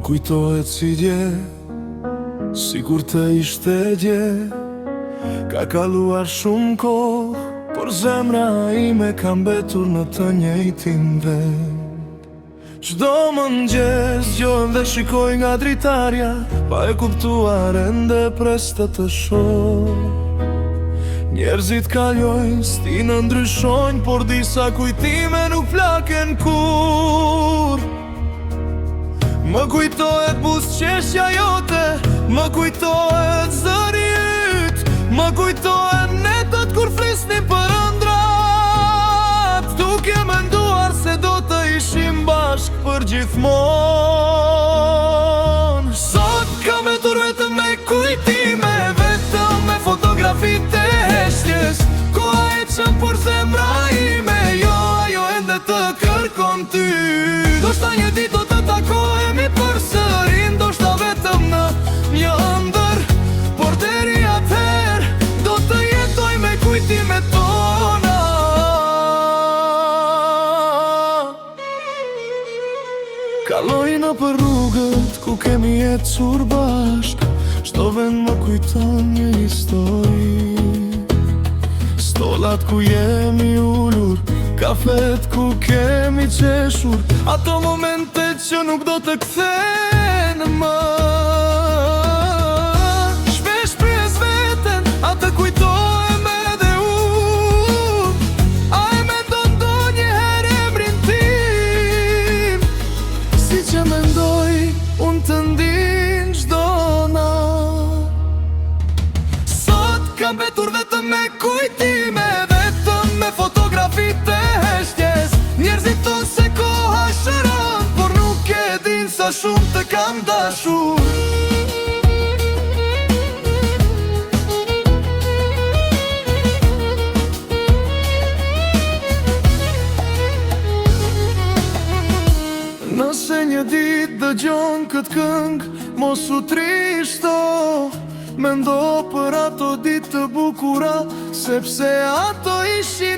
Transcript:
kujtohet si dje, sikur të ishte dje. Ka kaluar shumë kohë, por zemra ime ka mbetur në të njëjtin vend. Çdo mëngjes gjohem dhe shikoj nga dritarja, pa e kuptuar ende presta të shoh. Njerëzit kalojnë, stinë ndryshojnë, por disa kujtime nuk flaken kur. Më kujtohet buzëqeshja jote, më kujtohet zëri yt, më kujtohet netët kur flisnim për ëndrat, duke menduar se do të ishim bashk për gjithmonë. Sot kam mbetur vetëm me kujtime, vetëm me fotografitë e heshtjes. Koha e çon por zemra ime, jo ajo ende të kërkon ty. Do shta një ditë do të takohemi përsëri, ndoshta vetëm në një ëndër, por deri atëherë do të jetoj me kujtimet tona. Kaloj në për rrugët ku kemi ecur bashk, çdo vend më kujton një histori. Stollat ku jemi ulur, kafet ku kemi qeshur, ato momente që nuk do të kthehen më. Shpesh pyes veten, a të kujtohem edhe unë? A e mendon ndonjëherë emrin tim? Si që mendoj, unë të ndin çdo natë. Sot kam mbetur vetëm me kujtime, vetëm me fotografitë e heshtjes. Njerëzit thonë se koha shëron, por nuk e din sa shumë të kam dashur. Nëse një ditë dëgjon këtë këngë, mos u trishto. Mendo për ato ditë të bukura, sepse ato ishin